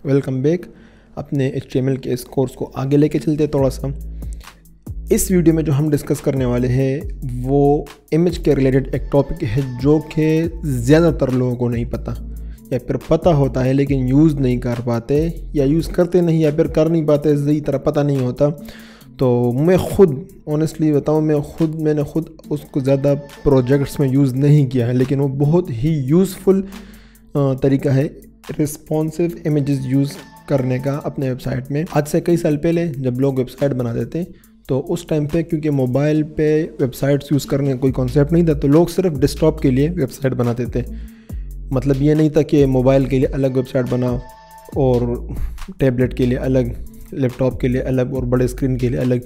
Welcome back. अपने HTML के इस कोर्स को आगे लेके चलते हैं थोड़ा सा। इस वीडियो में जो हम डिस्कस करने वाले हैं वो इमेज के रिलेटेड एक टॉपिक है जो कि ज़्यादातर लोगों को नहीं पता, या फिर पता होता है लेकिन यूज़ नहीं कर पाते, या यूज़ करते नहीं या फिर कर नहीं पाते, सही तरह पता नहीं होता। तो मैं ख़ुद ऑनेस्टली बताऊँ, मैंने खुद उसको ज़्यादा प्रोजेक्ट्स में यूज़ नहीं किया है, लेकिन वो बहुत ही यूज़फुल तरीका है रिस्पॉन्सिव इमेजेस यूज़ करने का अपने वेबसाइट में। आज से कई साल पहले जब लोग वेबसाइट बनाते थे तो उस टाइम पे क्योंकि मोबाइल पे वेबसाइट्स यूज़ करने का कोई कॉन्सेप्ट नहीं था, तो लोग सिर्फ डेस्कटॉप के लिए वेबसाइट बनाते थे। मतलब ये नहीं था कि मोबाइल के लिए अलग वेबसाइट बनाओ और टैबलेट के लिए अलग, लैपटॉप के लिए अलग और बड़े स्क्रीन के लिए अलग।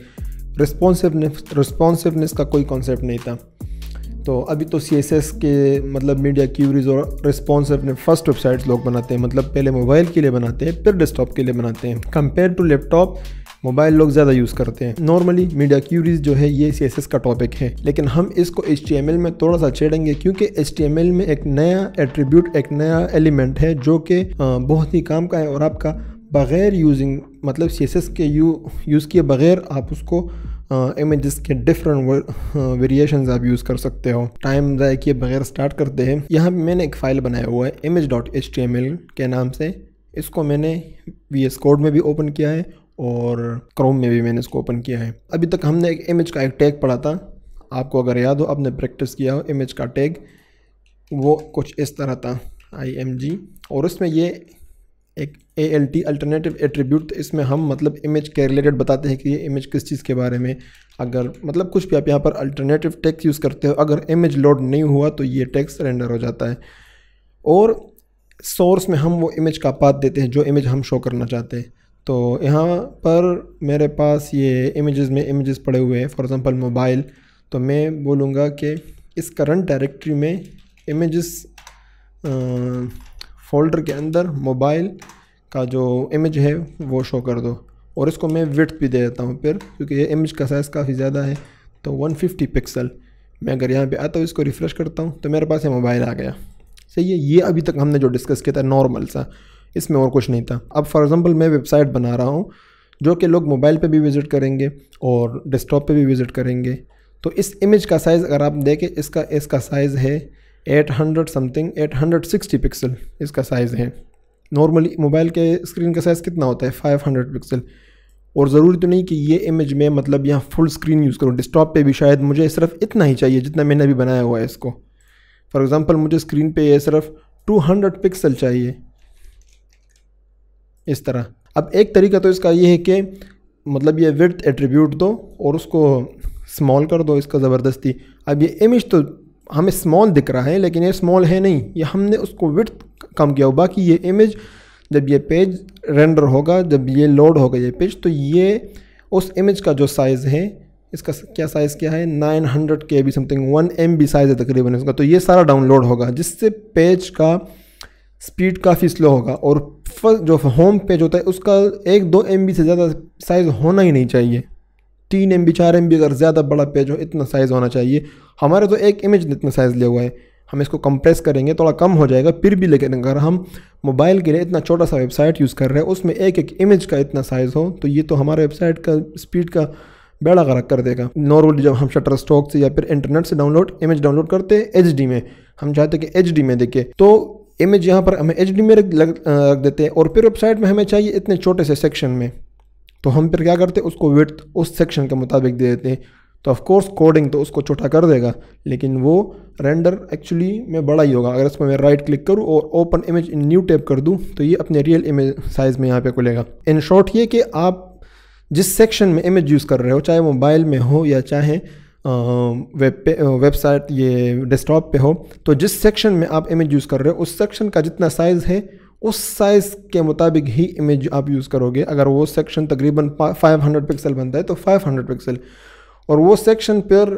रिस्पॉन्सिवनेस का कोई कॉन्सेप्ट नहीं था। तो अभी तो CSS के मतलब मीडिया क्यूरीज और रिस्पॉन्सिव फर्स्ट वेबसाइट्स लोग बनाते हैं, मतलब पहले मोबाइल के लिए बनाते हैं फिर डेस्कटॉप के लिए बनाते हैं। कंपेयर टू लैपटॉप मोबाइल लोग ज़्यादा यूज़ करते हैं। नॉर्मली मीडिया क्यूरीज जो है ये CSS का टॉपिक है, लेकिन हम इसको HTML में थोड़ा सा छेड़ेंगे क्योंकि HTML में एक नया एट्रीब्यूट, एक नया एलिमेंट है जो कि बहुत ही काम का है और आपका बग़ैर यूजिंग मतलब CSS के यूज़ किए बग़ैर आप उसको इमेजेस के डिफरेंट वेरिएशंस आप यूज़ कर सकते हो। टाइम ज़ाया किए बगैर स्टार्ट करते हैं। यहाँ पे मैंने एक फ़ाइल बनाया हुआ है image.html के नाम से। इसको मैंने VS कोड में भी ओपन किया है और क्रोम में भी मैंने इसको ओपन किया है। अभी तक हमने एक इमेज का एक टैग पढ़ा था, आपको अगर याद हो, आपने प्रैक्टिस किया हो, इमेज का टैग वो कुछ इस तरह था IMG, और उसमें ये एक ALT अल्टरनेटिव एट्रीब्यूट। इसमें हम मतलब इमेज के रिलेटेड बताते हैं कि ये इमेज किस चीज़ के बारे में, अगर मतलब कुछ भी आप यहाँ पर अल्टरनेटिव टेक्स्ट यूज़ करते हो, अगर इमेज लोड नहीं हुआ तो ये टेक्स्ट रेंडर हो जाता है। और सोर्स में हम वो इमेज का पाथ देते हैं जो इमेज हम शो करना चाहते हैं। तो यहाँ पर मेरे पास ये इमेजेस पड़े हुए हैं, फॉर एग्जांपल मोबाइल। तो मैं बोलूँगा कि इस करंट डायरेक्टरी में इमेजेस फोल्डर के अंदर मोबाइल का जो इमेज है वो शो कर दो, और इसको मैं विड्थ भी दे देता हूँ फिर, क्योंकि ये इमेज का साइज़ काफ़ी ज़्यादा है। तो 150 पिक्सल मैं अगर यहाँ पे आता हूँ, इसको रिफ़्रेश करता हूँ तो मेरे पास ये मोबाइल आ गया। सही है, ये अभी तक हमने जो डिस्कस किया था नॉर्मल सा, इसमें और कुछ नहीं था। अब फॉर एग्ज़ाम्पल मैं वेबसाइट बना रहा हूँ जो कि लोग मोबाइल पर भी विज़िट करेंगे और डेस्कटॉप पर भी विज़िट करेंगे। तो इस इमेज का साइज़ अगर आप देखें, इसका साइज़ है 860 पिक्सल इसका साइज़ है। नॉर्मली मोबाइल के स्क्रीन का साइज़ कितना होता है? 500 पिक्सल। और ज़रूरी तो नहीं कि ये इमेज में मतलब यहाँ फुल स्क्रीन यूज़ करूँ। डेस्कटॉप पे भी शायद मुझे सिर्फ इतना ही चाहिए जितना मैंने अभी बनाया हुआ है इसको। फॉर एग्ज़ाम्पल मुझे स्क्रीन पे ये सिर्फ 200 पिक्सल चाहिए, इस तरह। अब एक तरीका तो इसका ये है कि मतलब ये विड्थ एट्रीब्यूट दो और उसको स्मॉल कर दो इसका ज़बरदस्ती। अब ये इमेज तो हमें स्मॉल दिख रहा है लेकिन ये स्मॉल है नहीं, ये हमने उसको विड्थ कम किया हो। बाकी ये इमेज जब ये पेज रेंडर होगा, जब ये लोड होगा ये पेज, तो ये उस इमेज का जो साइज़ है, इसका क्या साइज़ क्या है, 900 KB समथिंग, 1 MB साइज़ है तकरीबन इसका। तो ये सारा डाउनलोड होगा जिससे पेज का स्पीड काफ़ी स्लो होगा। और फर्स्ट जो होम पेज होता है उसका 1-2 MB से ज़्यादा साइज़ होना ही नहीं चाहिए। 3 MB 4 MB अगर ज़्यादा बड़ा पेज हो इतना साइज़ होना चाहिए। हमारे तो एक इमेज ने इतना साइज़ लिया हुआ है, हम इसको कंप्रेस करेंगे थोड़ा कम हो जाएगा फिर भी। लेकिन अगर हम मोबाइल के लिए इतना छोटा सा वेबसाइट यूज़ कर रहे हैं, उसमें एक इमेज का इतना साइज़ हो, तो ये तो हमारे वेबसाइट का स्पीड का बेड़ा गर्क कर देगा। नॉर्मली जब हम शटरस्टॉक से या फिर इंटरनेट से इमेज डाउनलोड करते हैं HD में, हम चाहते हैं कि HD में देखें, तो इमेज यहाँ पर हमें HD में रख देते हैं। और फिर वेबसाइट में हमें चाहिए इतने छोटे से सेक्शन में, तो हम फिर क्या करते हैं, उसको विड्थ उस सेक्शन के मुताबिक दे देते हैं। तो ऑफ कोर्स कोडिंग तो उसको छोटा कर देगा, लेकिन वो रेंडर एक्चुअली में बड़ा ही होगा। अगर इसमें मैं राइट क्लिक करूँ और open image in new tab कर दूँ तो ये अपने रियल इमेज साइज़ में यहाँ पे खुलेगा। इन शॉर्ट ये कि आप जिस सेक्शन में इमेज यूज़ कर रहे हो, चाहे मोबाइल में हो या चाहे वेबसाइट ये डेस्कटॉप पे हो, तो जिस सेक्शन में आप इमेज यूज़ कर रहे हो उस सेक्शन का जितना साइज़ है उस साइज़ के मुताबिक ही इमेज आप यूज़ करोगे। अगर वो सेक्शन तकरीबन 500 पिक्सल बनता है तो 500 पिक्सल, और वो सेक्शन पर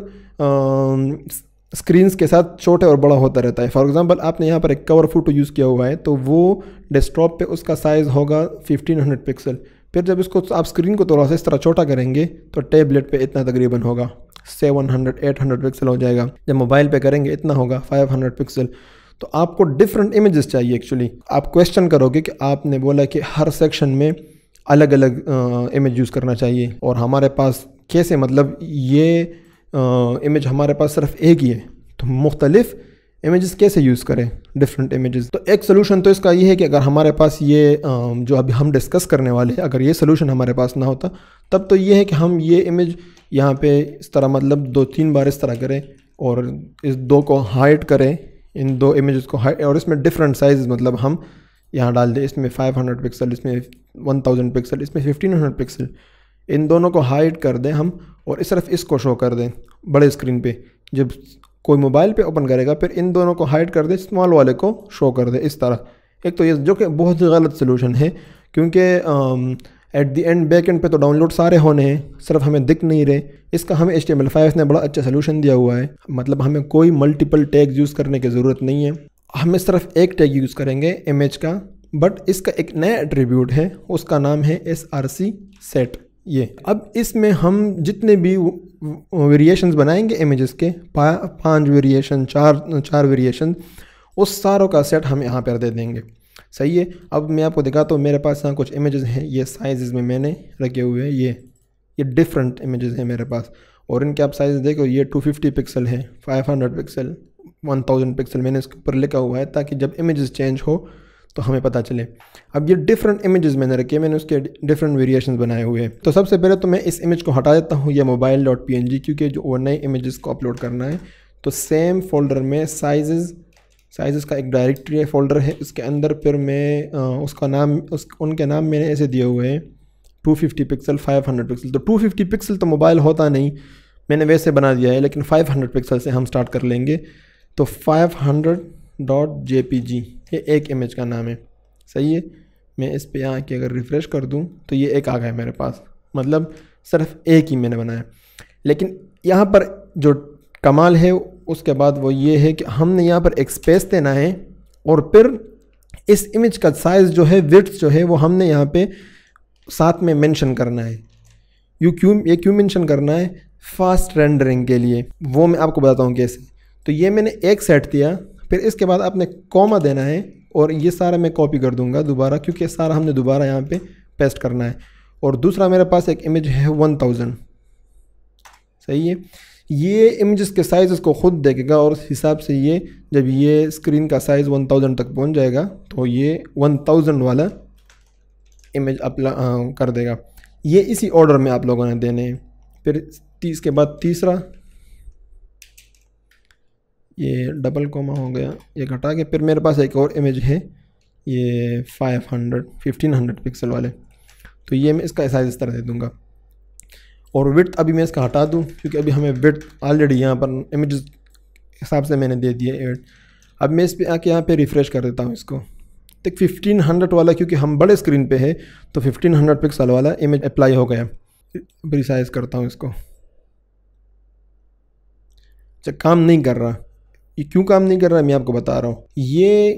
स्क्रीन्स के साथ छोटे और बड़ा होता रहता है। फॉर एग्जांपल आपने यहाँ पर एक कवर फोटो यूज़ किया हुआ है, तो वो डेस्कटॉप पे उसका साइज़ होगा 1500 पिक्सल। फिर जब इसको आप स्क्रीन को थोड़ा सा इस तरह छोटा करेंगे तो टैबलेट पे इतना तकरीबन होगा 700-800 पिक्सल हो जाएगा। जब मोबाइल पे करेंगे इतना होगा 500 पिक्सल। तो आपको डिफरेंट इमेजेस चाहिए एक्चुअली। आप क्वेश्चन करोगे कि आपने बोला कि हर सेक्शन में अलग अलग इमेज यूज़ करना चाहिए, और हमारे पास कैसे, मतलब ये इमेज हमारे पास सिर्फ एक ही है, तो मुख्तलिफ इमेजेस कैसे यूज़ करें, डिफरेंट इमेजेस। तो एक सोल्यूशन तो इसका ये है कि अगर हमारे पास ये जो अभी हम डिस्कस करने वाले हैं, अगर ये सोल्यूशन हमारे पास ना होता तब तो ये है कि हम ये इमेज यहाँ पे इस तरह मतलब 2-3 बार इस तरह करें और इस दो को हाइड करें, इन दो इमेजेस को हाइड, और इसमें डिफरेंट साइज़ मतलब हम यहाँ डाल दें, इसमें 500 पिक्सल, इसमें 1000 पिक्सल, इसमें 1500 पिक्सल, इन दोनों को हाइड कर दें हम और इस तरफ इसको शो कर दें बड़े स्क्रीन पे। जब कोई मोबाइल पे ओपन करेगा फिर इन दोनों को हाइड कर दे, स्मॉल वाले को शो कर दे इस तरह। एक तो ये जो कि बहुत ही गलत सोल्यूशन है, क्योंकि at the end back and पे तो डाउनलोड सारे होने हैं, सिर्फ हमें दिख नहीं रहे। इसका हमें HTML5 ने बड़ा अच्छा सोल्यूशन दिया हुआ है, मतलब हमें कोई मल्टीपल टैग्स यूज़ करने की ज़रूरत नहीं है, हमें सिर्फ एक टैग यूज़ करेंगे इमेज का। बट इसका एक नया एट्रीब्यूट है, उसका नाम है src set। ये अब इसमें हम जितने भी वेरिएशंस बनाएंगे इमेजेस के, 5 वेरिएशन, 4 वेरिएशन, उस सारों का सेट हम यहाँ पर दे देंगे। सही है। अब मैं आपको दिखाता हूँ, मेरे पास यहाँ कुछ इमेजेस हैं, ये साइज़ में मैंने रखे हुए हैं, ये डिफरेंट इमेजेस हैं मेरे पास, और इनके आप साइज़ देखो, ये 250 पिक्सल है, 500 पिक्सल, 1000 पिक्सल मैंने इसके ऊपर लिखा हुआ है ताकि जब इमेजेस चेंज हो तो हमें पता चले। अब ये डिफरेंट इमेजेस मैंने रखे, मैंने उसके डिफरेंट वेरिएशंस बनाए हुए हैं। तो सबसे पहले तो मैं इस इमेज को हटा देता हूँ, ये mobile.png, क्योंकि जो वो नए इमेजेस को अपलोड करना है। तो सेम फोल्डर में साइज़ का एक डायरेक्टरी फोल्डर है, उसके अंदर फिर मैं उसका नाम उनके नाम मैंने ऐसे दिए हुए हैं, 250 पिक्सल, 500 पिक्सल। तो 250 पिक्सल तो मोबाइल होता नहीं, मैंने वैसे बना दिया है, लेकिन 500 पिक्सल से हम स्टार्ट कर लेंगे। तो 500.jpg ये एक इमेज का नाम है। सही है। मैं इस पे आके अगर रिफ़्रेश कर दूं तो ये एक आ गया मेरे पास, मतलब सिर्फ एक ही मैंने बनाया। लेकिन यहाँ पर जो कमाल है उसके बाद वो ये है कि हमने यहाँ पर एक स्पेस देना है, और फिर इस इमेज का साइज़ जो है, विड्थ जो है, वो हमने यहाँ पे साथ में मेंशन करना है। ये क्यों मेंशन करना है? फास्ट रेंडरिंग के लिए, वो मैं आपको बताता हूँ कैसे। तो ये मैंने एक सेट दिया, फिर इसके बाद आपने कॉमा देना है, और ये सारा मैं कॉपी कर दूंगा दोबारा, क्योंकि सारा हमने दोबारा यहाँ पे पेस्ट करना है। और दूसरा मेरे पास एक इमेज है 1000। सही है। ये इमेजेस के साइज़ को ख़ुद देखेगा, और उस हिसाब से ये जब ये स्क्रीन का साइज़ 1000 तक पहुँच जाएगा तो ये 1000 वाला इमेज कर देगा। ये इसी ऑर्डर में आप लोगों ने देने हैं। फिर 30 के बाद तीसरा, ये डबल कोमा हो गया, ये घटा के फिर मेरे पास एक और इमेज है, ये 1500 पिक्सल वाले। तो ये मैं इसका साइज़ इस तरह दे दूँगा। और विड्थ अभी मैं इसका हटा दूँ, क्योंकि अभी हमें विड्थ ऑलरेडी यहाँ पर इमेज हिसाब से मैंने दे दिया है। अब मैं इस पर आके यहाँ पे रिफ़्रेश कर देता हूँ इसको, तो 1500 वाला, क्योंकि हम बड़े स्क्रीन पे है तो 1500 पिक्सल वाला इमेज अप्लाई हो गया। रिसाइज करता हूँ इसको। अच्छा, काम नहीं कर रहा। ये क्यों काम नहीं कर रहा है मैं आपको बता रहा हूँ। ये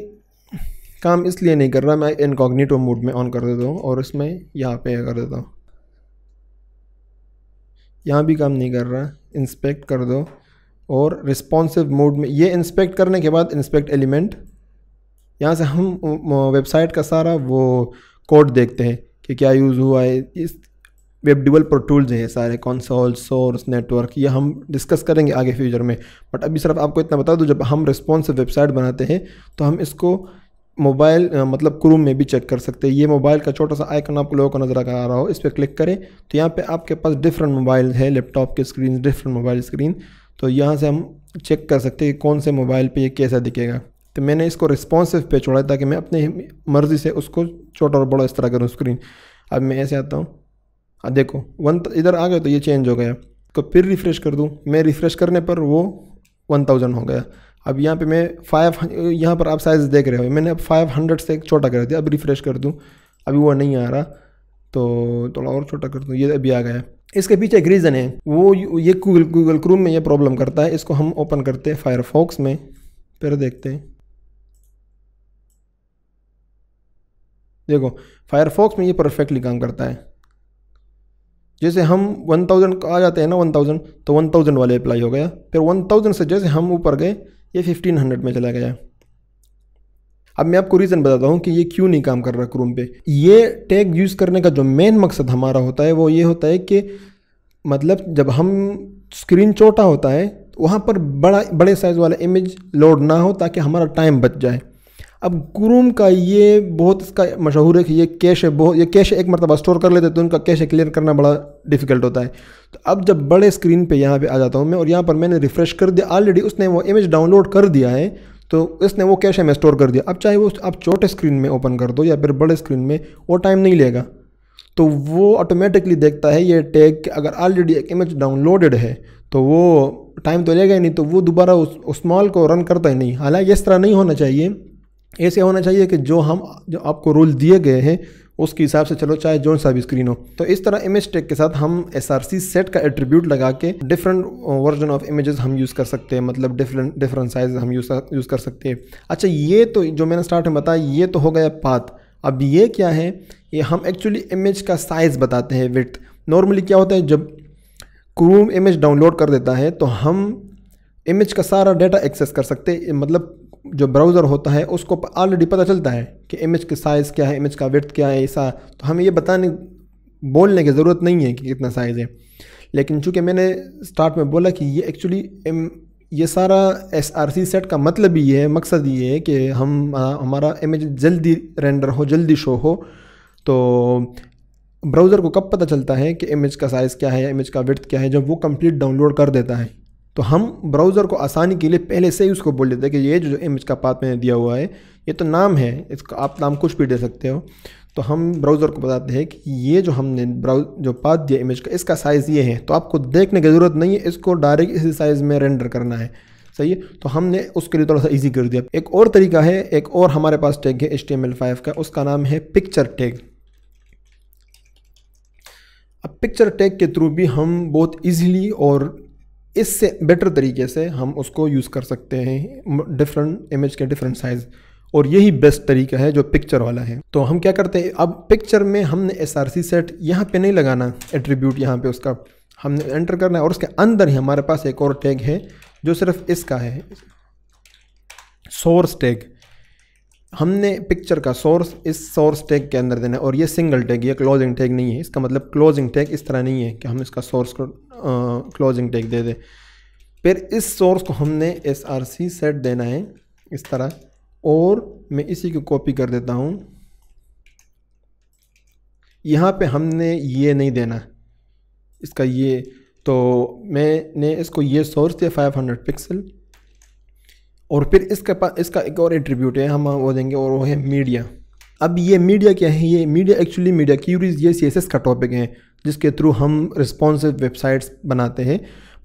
काम इसलिए नहीं कर रहा, मैं इनकॉग्निटो मोड में ऑन कर देता हूँ और इसमें यहाँ पे कर देता हूँ। यहाँ भी काम नहीं कर रहा, इंस्पेक्ट कर दो और रिस्पॉन्सिव मोड में। ये इंस्पेक्ट करने के बाद इंस्पेक्ट एलिमेंट, यहाँ से हम वेबसाइट का सारा वो कोड देखते हैं कि क्या यूज़ हुआ है। इस वेब डेवलपर टूल्स हैं सारे, कंसोल, सोर्स, नेटवर्क, ये हम डिस्कस करेंगे आगे फ्यूचर में। बट अभी सिर्फ आपको इतना बता दूं, जब हम रिस्पॉन्सिव वेबसाइट बनाते हैं तो हम इसको मोबाइल मतलब क्रोम में भी चेक कर सकते हैं। ये मोबाइल का छोटा सा आइकन आप लोगों को नज़र आ रहा हो, इस पर क्लिक करें तो यहाँ पे आपके पास डिफरेंट मोबाइल है, लैपटॉप के स्क्रीन, डिफरेंट मोबाइल स्क्रीन। तो यहाँ से हम चेक कर सकते हैं कौन से मोबाइल पे ये कैसा दिखेगा। तो मैंने इसको रिस्पॉन्सिव पे छोड़ा ताकि मैं अपनी मर्ज़ी से उसको छोटा और बड़ा इस तरह करूँ स्क्रीन। अब मैं ऐसे आता हूँ, हाँ देखो इधर आ गया तो ये चेंज हो गया। तो फिर रिफ़्रेश कर दूँ, मैं रिफ़्रेश करने पर वो 1000 हो गया। अब यहाँ पे मैं 5, यहाँ पर आप साइज़ देख रहे हो, मैंने अब 500 से छोटा कर दिया। अब रिफ़्रेश कर दूँ, अभी वो नहीं आ रहा, तो थोड़ा और छोटा कर दूँ, ये अभी आ गया। इसके पीछे एक रीज़न है, वो ये गूगल क्रोम में ये प्रॉब्लम करता है। इसको हम ओपन करते हैं फायरफॉक्स में, फिर देखते हैं। देखो फायरफॉक्स में ये परफेक्टली काम करता है। जैसे हम 1000 आ जाते हैं ना 1000, तो 1000 वाले अप्लाई हो गया। फिर 1000 से जैसे हम ऊपर गए ये 1500 में चला गया। अब मैं आपको रीज़न बताता हूँ कि ये क्यों नहीं काम कर रहा क्रोम पे। ये टैग यूज़ करने का जो मेन मकसद हमारा होता है वो ये होता है कि मतलब जब हम स्क्रीन छोटा होता है वहाँ पर बड़े साइज़ वाला इमेज लोड ना हो ताकि हमारा टाइम बच जाए। अब क्रोम का ये बहुत इसका मशहूर है कि ये कैश है, बहुत ये कैश एक मरतबा स्टोर कर लेते तो उनका कैश क्लियर करना बड़ा डिफ़िकल्ट होता है। तो अब जब बड़े स्क्रीन पे यहाँ पे आ जाता हूँ मैं और यहाँ पर मैंने रिफ़्रेश कर दिया, ऑलरेडी उसने वो इमेज डाउनलोड कर दिया है तो इसने वो कैश में स्टोर कर दिया। अब चाहे वो आप छोटे स्क्रीन में ओपन कर दो या फिर बड़े स्क्रीन में, वो टाइम नहीं लेगा। तो वो ऑटोमेटिकली देखता है ये टैग, अगर ऑलरेडी एक इमेज डाउनलोडेड है तो वो टाइम तो लेगा ही नहीं, तो वो दोबारा उस स्मॉल को रन करता ही नहीं। हालांकि इस तरह नहीं होना चाहिए, ऐसे होना चाहिए कि जो आपको रूल दिए गए हैं उसके हिसाब से चलो, चाहे जो सा भी स्क्रीन हो। तो इस तरह इमेज टैग के साथ हम SRC सेट का एट्रीब्यूट लगा के डिफरेंट वर्जन ऑफ इमेजेस हम यूज़ कर सकते हैं, मतलब डिफरेंट साइज हम यूज़ कर सकते हैं। अच्छा, ये तो जो मैंने स्टार्ट में बताया ये तो हो गया पाथ। अब ये क्या है, ये हम एक्चुअली इमेज का साइज़ बताते हैं, विड्थ। नॉर्मली क्या होता है जब क्रोम इमेज डाउनलोड कर देता है तो हम इमेज का सारा डाटा एक्सेस कर सकते हैं, मतलब जो ब्राउज़र होता है उसको ऑलरेडी पता चलता है कि इमेज का साइज़ क्या है, इमेज का विड्थ क्या है, ऐसा। तो हमें ये बोलने की ज़रूरत नहीं है कि कितना साइज़ है। लेकिन चूँकि मैंने स्टार्ट में बोला कि ये एक्चुअली ये सारा SRC सेट का मतलब ये है, मकसद ये है कि हमारा इमेज जल्दी रेंडर हो, जल्दी शो हो। तो ब्राउज़र को कब पता चलता है कि इमेज का साइज़ क्या है या इमेज का विड्थ क्या है, जब वो कंप्लीट डाउनलोड कर देता है। तो हम ब्राउज़र को आसानी के लिए पहले से ही उसको बोल देते हैं कि ये जो इमेज का पाथ मैंने दिया हुआ है ये तो नाम है, इसका आप नाम कुछ भी दे सकते हो। तो हम ब्राउज़र को बताते हैं कि ये जो हमने जो पाथ दिया इमेज का, इसका साइज़ ये है, तो आपको देखने की ज़रूरत नहीं है, इसको डायरेक्ट इसी साइज़ में रेंडर करना है। सही है, तो हमने उसके लिए थोड़ा सा ईजी कर दिया। एक और तरीका है, एक और हमारे पास टैग है HTML5 का, उसका नाम है पिक्चर टैग। अब पिक्चर टैग के थ्रू भी हम बहुत ईजीली और इससे बेटर तरीके से हम उसको यूज़ कर सकते हैं, डिफरेंट इमेज के डिफरेंट साइज़, और यही बेस्ट तरीका है जो पिक्चर वाला है। तो हम क्या करते हैं, अब पिक्चर में हमने SRC सेट यहाँ पे नहीं लगाना, एट्रीब्यूट यहाँ पे उसका हमने एंटर करना है, और उसके अंदर ही हमारे पास एक और टैग है जो सिर्फ इसका है, सोर्स टैग। हमने पिक्चर का सोर्स इस सोर्स टैग के अंदर देना है, और ये सिंगल टैग, ये क्लोजिंग टैग नहीं है। इसका मतलब क्लोजिंग टैग इस तरह नहीं है कि हम इसका सोर्स को क्लोजिंग टैग दे दें। फिर इस सोर्स को हमने SRC सेट देना है इस तरह, और मैं इसी को कॉपी कर देता हूँ। यहाँ पे हमने ये नहीं देना इसका ये, तो मैंने इसको ये सोर्स दिया 500 पिक्सल, और फिर इसका एक और एट्रीब्यूट है हम वो देंगे, और वो है मीडिया। अब ये मीडिया क्या है, ये मीडिया एक्चुअली मीडिया क्यूरीज, ये CSS का टॉपिक है जिसके थ्रू हम रिस्पॉन्सिव वेबसाइट्स बनाते हैं।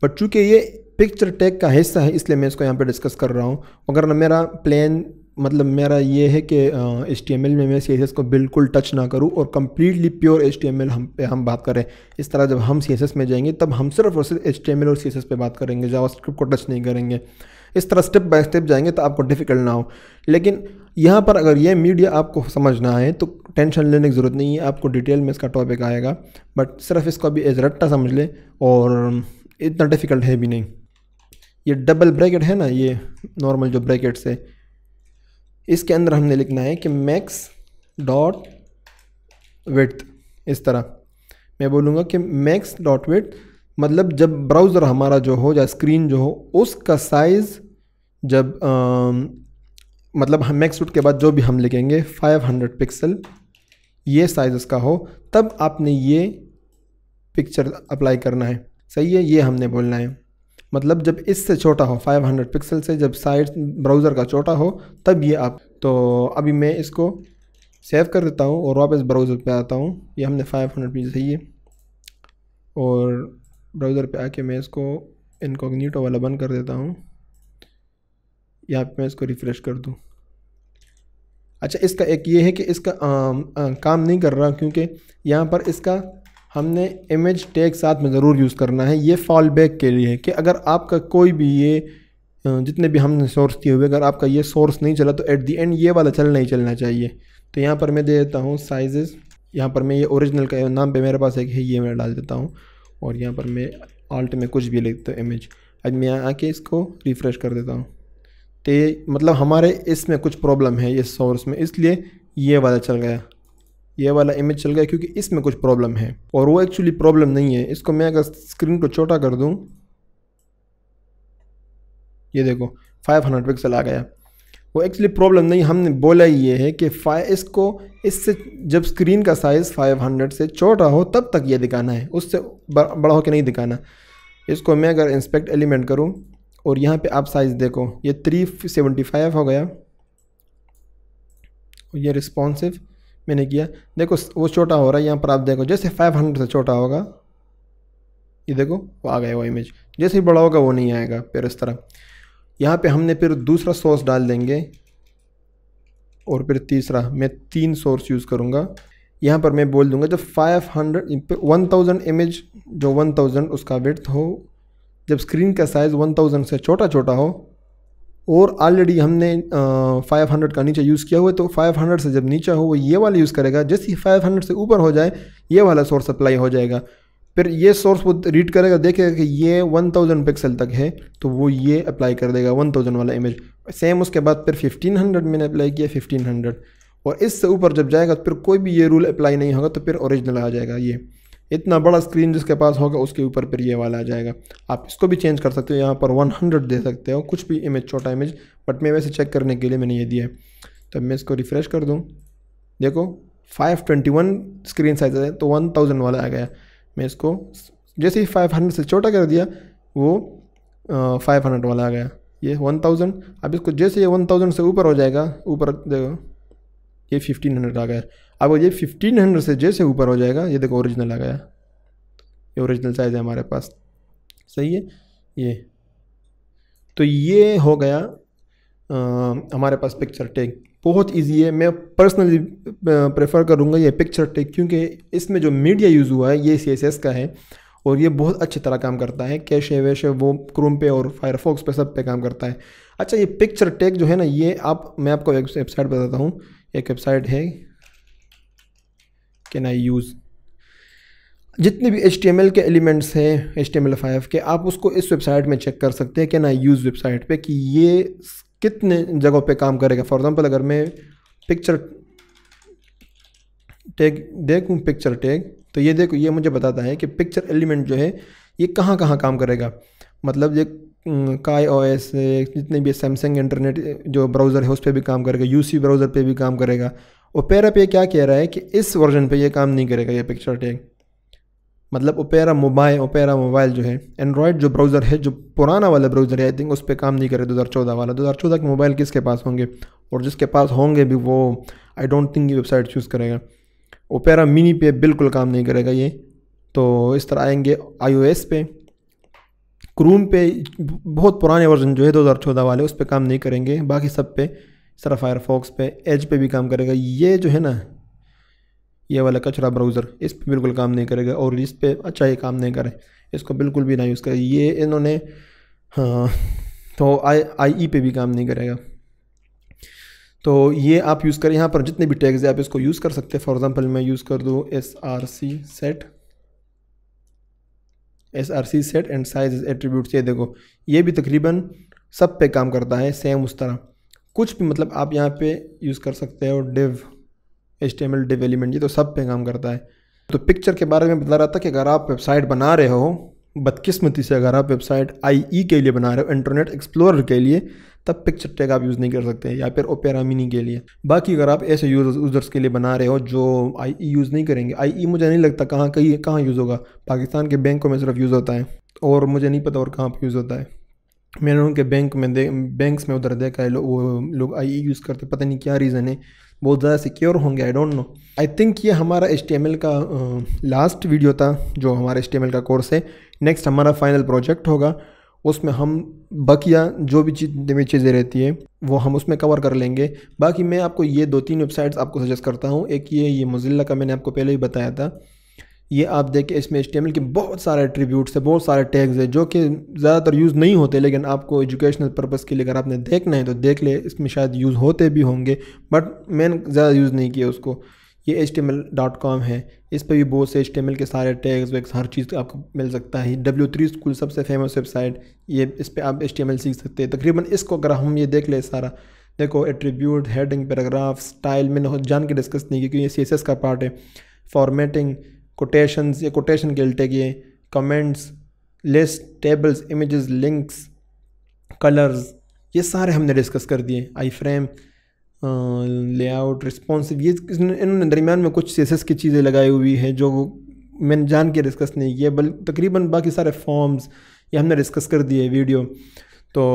बट चूँकि ये पिक्चर टैग का हिस्सा है इसलिए मैं इसको यहाँ पे डिस्कस कर रहा हूँ। अगर ना मेरा प्लान मतलब मेरा ये है कि HTML में मैं CSS को बिल्कुल टच ना करूँ और कम्प्लीटली प्योर HTML हम बात करें। इस तरह जब हम CSS में जाएंगे तब हम सिर्फ और सिर्फ HTML और CSS पे बात करेंगे, जावास्क्रिप्ट को टच नहीं करेंगे। इस तरह स्टेप बाय स्टेप जाएंगे तो आपको डिफ़िकल्ट ना हो। लेकिन यहाँ पर अगर ये मीडिया आपको समझना है तो टेंशन लेने की ज़रूरत नहीं है, आपको डिटेल में इसका टॉपिक आएगा। बट सिर्फ इसको अभी एज रट्टा समझ ले, और इतना डिफ़िकल्ट है भी नहीं। ये डबल ब्रैकेट है ना, ये नॉर्मल जो ब्रैकेट्स है, इसके अंदर हमने लिखना है कि मैक्स डॉट विड्थ। इस तरह मैं बोलूँगा कि मैक्स डॉट विड्थ, मतलब जब ब्राउज़र हमारा जो हो या स्क्रीन जो हो उसका साइज़ जब मतलब हम मैक्स विड्थ के बाद जो भी हम लिखेंगे 500 पिक्सल, ये साइज़ उसका हो, तब आपने ये पिक्चर अप्लाई करना है। सही है, ये हमने बोलना है। मतलब जब इससे छोटा हो 500 पिक्सल से, जब साइज ब्राउज़र का छोटा हो तब ये आप। तो अभी मैं इसको सेव कर देता हूँ और वापस ब्राउज़र पे आता हूँ। ये हमने 500 पीस सही है, और ब्राउज़र पे आके मैं इसको इनकॉग्निटो वाला बंद कर देता हूँ। यहाँ पे मैं इसको रिफ़्रेश कर दूँ। अच्छा, इसका एक ये है कि इसका काम नहीं कर रहा क्योंकि यहाँ पर इसका हमने इमेज टैग साथ में ज़रूर यूज़ करना है। ये फॉल बैक के लिए है कि अगर आपका कोई भी ये जितने भी हमने सोर्स दिए हुए, अगर आपका ये सोर्स नहीं चला तो एट दी एंड ये वाला चलना ही चलना चाहिए। तो यहाँ पर मैं दे देता हूँ साइजेस, यहाँ पर मैं ये ओरिजिनल का नाम पे मेरे पास एक है, ये मैं डाल देता हूँ, और यहाँ पर मैं ऑल्ट में कुछ भी लिखता हूँ इमेज। अब मैं यहाँ आके इसको रिफ़्रेश कर देता हूँ, तो मतलब हमारे इसमें कुछ प्रॉब्लम है ये सोर्स में, इसलिए ये वाला चल गया, ये वाला इमेज चल गया क्योंकि इसमें कुछ प्रॉब्लम है, और वो एक्चुअली प्रॉब्लम नहीं है। इसको मैं अगर स्क्रीन को छोटा कर दूं, ये देखो 500 पिक्सल आ गया। वो एक्चुअली प्रॉब्लम नहीं, हमने बोला ही ये है कि इसको इससे जब स्क्रीन का साइज़ 500 से छोटा हो तब तक ये दिखाना है, उससे बड़ा हो के नहीं दिखाना। इसको मैं अगर इंस्पेक्ट एलिमेंट करूं और यहाँ पे आप साइज़ देखो, ये 375 हो गया, ये रिस्पॉन्सिव मैंने किया, देखो वो छोटा हो रहा है। यहाँ पर आप देखो जैसे 500 से छोटा होगा, ये देखो वो आ गया वो इमेज, जैसे ही बड़ा होगा वो नहीं आएगा। फिर इस तरह यहाँ पे हमने फिर दूसरा सोर्स डाल देंगे, और फिर तीसरा, मैं 3 सोर्स यूज़ करूँगा। यहाँ पर मैं बोल दूँगा जब 1000 इमेज, जो 1000 उसका विड्थ हो, जब स्क्रीन का साइज़ 1000 से छोटा छोटा हो, और ऑलरेडी हमने 500 का नीचे यूज़ किया हुआ है, तो 500 से जब नीचे हो वो ये वाला यूज़ करेगा। जैसे ही 500 से ऊपर हो जाए ये वाला सोर्स अप्लाई हो जाएगा। फिर ये सोर्स वो रीड करेगा, देखेगा कि ये 1000 पिक्सल तक है, तो वो ये अप्लाई कर देगा 1000 वाला इमेज। सेम उसके बाद फिर 1500 मैंने अप्लाई किया, 1500, और इससे ऊपर जब जाएगा तो फिर कोई भी ये रूल अप्लाई नहीं होगा, तो फिर ओरिजिनल आ जाएगा। ये इतना बड़ा स्क्रीन जिसके पास होगा उसके ऊपर फिर ये वाला आ जाएगा। आप इसको भी चेंज कर सकते हो, यहाँ पर 100 दे सकते हो, कुछ भी इमेज, छोटा इमेज, बट मैं वैसे चेक करने के लिए मैंने ये दिया है। तो मैं इसको रिफ़्रेश कर दूँ, देखो 521 स्क्रीन साइज है, तो 1000 वाला आ गया। मैं इसको जैसे ही 500 से छोटा कर दिया वो 500 वाला आ गया, ये 1000। अब इसको जैसे ये 1000 से ऊपर हो जाएगा, ऊपर देखो ये 1500 आ गया। अब ये 1500 से जैसे ऊपर हो जाएगा, ये देखो ओरिजिनल आ गया, ये ओरिजिनल साइज़ है हमारे पास, सही है। ये तो ये हो गया हमारे पास पिक्चर टैग। बहुत इजी है, मैं पर्सनली प्रेफर करूँगा ये पिक्चर टैग, क्योंकि इसमें जो मीडिया यूज़ हुआ है ये CSS का है, और ये बहुत अच्छी तरह काम करता है। कैशे वैशे वो क्रोम पे और फायरफॉक्स पे सब पे काम करता है। अच्छा, ये पिक्चर टैग जो है ना, ये मैं आपको एक वेबसाइट बताता हूँ। एक वेबसाइट है कैन आई यूज़, जितने भी HTML के एलिमेंट्स हैं HTML5 के, आप उसको इस वेबसाइट में चेक कर सकते हैं कैन आई यूज़ वेबसाइट पे कि ये कितने जगहों पे काम करेगा। फॉर एग्जांपल अगर मैं पिक्चर टैग देखूँ, पिक्चर टैग, तो ये देखो ये मुझे बताता है कि पिक्चर एलिमेंट जो है ये कहाँ कहाँ काम करेगा। मतलब ये KaiOS, जितने भी सैमसंग इंटरनेट जो ब्राउज़र है उस पर भी काम करेगा, UC ब्राउज़र पे भी काम करेगा। ओपेरा पे क्या कह रहा है कि इस वर्जन पे ये काम नहीं करेगा ये पिक्चर टैग। मतलब ओपेरा मोबाइल जो है, एंड्रॉयड जो ब्राउज़र है, जो पुराना वाला ब्राउज़र है, आई थिंक उस पर काम नहीं करे 2014 वाला। 2014 के मोबाइल किसके पास होंगे, और जिसके पास होंगे भी वो आई डोंट थिंक ये वेबसाइट चूज़ करेगा। ओपेरा मिनी पे बिल्कुल काम नहीं करेगा ये। तो इस तरह आएंगे iOS पे, क्रोम पे बहुत पुराने वर्जन जो है 2014 वाले, उस पर काम नहीं करेंगे। बाकी सब पे, इस तरह फायरफॉक्स पे, एज पे भी काम करेगा। ये जो है ना, ये वाला कचरा ब्राउज़र, इस पे बिल्कुल काम नहीं करेगा, और इस पे अच्छा ये काम नहीं करे, इसको बिल्कुल भी ना यूज़ करें। ये इन्होंने तो IE पे भी काम नहीं करेगा। तो ये आप यूज़ करें, यहाँ पर जितने भी टैग्स हैं आप इसको यूज़ कर सकते हैं। फॉर एग्जांपल मैं यूज़ कर दूँ src set and size attributes. ये देखो ये भी तकरीबन सब पे काम करता है सेम उस तरह। कुछ भी मतलब आप यहाँ पे यूज़ कर सकते हो, div HTML div एलिमेंट, ये तो सब पे काम करता है। तो पिक्चर के बारे में बता रहा था कि अगर आप वेबसाइट बना रहे हो, बदकिस्मती से अगर आप वेबसाइट IE के लिए बना रहे हो, इंटरनेट एक्सप्लोरर के लिए, तब पिक्चर टैग आप यूज़ नहीं कर सकते, या फिर ओपेरा मिनी के लिए। बाकी अगर आप ऐसे यूज़र्स के लिए बना रहे हो जो IE यूज़ नहीं करेंगे, IE मुझे नहीं लगता कहाँ यूज़ होगा। पाकिस्तान के बैंकों में सिर्फ यूज़ होता है, और मुझे नहीं पता और कहाँ पर यूज़ होता है। मैंने उनके बैंक्स में उधर देखा है, वो लोग IE यूज़ करते, पता नहीं क्या रीज़न है, बहुत ज़्यादा सिक्योर होंगे, I don't know. I think ये हमारा HTML का लास्ट वीडियो था जो हमारा HTML का कोर्स है। नेक्स्ट हमारा फाइनल प्रोजेक्ट होगा, उसमें हम बकिया जो भी चीज़ें रहती है वो हम उसमें कवर कर लेंगे। बाकी मैं आपको ये 2-3 वेबसाइट्स आपको सजेस्ट करता हूँ। एक ये मोज़िला का मैंने आपको पहले ही बताया था, ये आप देखें, इसमें HTML के बहुत सारे एट्रीब्यूट्स है, बहुत सारे टैग्स है जो कि ज़्यादातर यूज़ नहीं होते, लेकिन आपको एजुकेशनल पर्पज़ के लिए अगर आपने देखना है तो देख ले, इसमें शायद यूज़ होते भी होंगे, बट मैंने ज़्यादा यूज़ नहीं किया उसको। ये html.com है, इस पर भी बहुत से HTML के सारे टैग्स वैग्स हर चीज़ आपको मिल सकता है। W3 स्कूल सबसे फेमस वेबसाइट, ये इस पर आप HTML सीख सकते हैं। तकरीबन इसको अगर हम ये देख ले सारा, देखो एट्रीब्यूट, हेडिंग, पैराग्राफ, स्टाइल मैंने जान के डिस्कस नहीं किया क्योंकि ये CSS का पार्ट है। फॉर्मेटिंग, कोटेशंस, ये कोटेशन के टैग, ये comments, list, tables, images, links, colours, ये सारे हमने डिस्कस कर दिए। आई फ्रेम, लेआउट, रिस्पॉन्सिव, ये इन्होंने दरमियान में कुछ CSS की चीज़ें लगाई हुई है जो मैंने जान के डिस्कस नहीं किया, तकरीबन बाकी सारे फॉर्म्स ये हमने डिस्कस कर दिए वीडियो। तो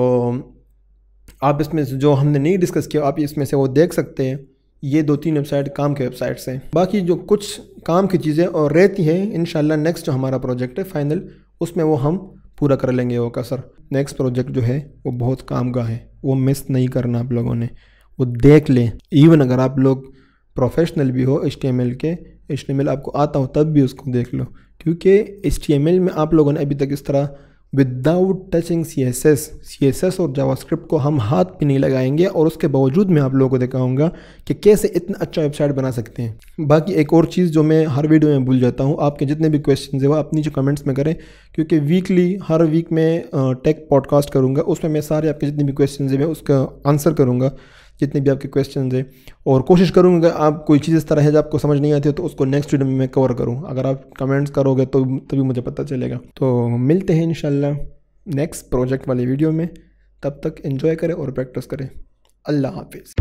आप इसमें जो हमने नहीं डिस्कस किया आप इसमें से वो देख सकते हैं। ये 2-3 वेबसाइट काम के वेबसाइट्स हैं। बाकी जो कुछ काम की चीज़ें और रहती हैं, इंशाल्लाह नेक्स्ट जो हमारा प्रोजेक्ट है फाइनल, उसमें वो हम पूरा कर लेंगे वो कसर। नेक्स्ट प्रोजेक्ट जो है वो बहुत काम का है, वो मिस नहीं करना आप लोगों ने, वो देख लें। इवन अगर आप लोग प्रोफेशनल भी हो HTML आपको आता हो तब भी उसको देख लो, क्योंकि HTML में आप लोगों ने अभी तक इस तरह विदाउट टचिंग CSS और जावास्क्रिप्ट को हम हाथ भी नहीं लगाएंगे, और उसके बावजूद मैं आप लोगों को दिखाऊंगा कि कैसे इतना अच्छा वेबसाइट बना सकते हैं। बाकी एक और चीज़ जो मैं हर वीडियो में भूल जाता हूँ, आपके जितने भी क्वेश्चन है वो अपनी जो कमेंट्स में करें, क्योंकि हर वीक में टेक पॉडकास्ट करूँगा, उसमें मैं सारे आपके जितने भी क्वेश्चन है मैं उसका आंसर करूँगा, जितने भी आपके क्वेश्चन है, और कोशिश करूँगा आप कोई चीज़ इस तरह है जो आपको समझ नहीं आती है तो उसको नेक्स्ट वीडियो में मैं कवर करूँ। अगर आप कमेंट्स करोगे तो तभी मुझे पता चलेगा। तो मिलते हैं इंशाल्लाह नेक्स्ट प्रोजेक्ट वाली वीडियो में, तब तक एंजॉय करें और प्रैक्टिस करें। अल्लाह हाफिज़।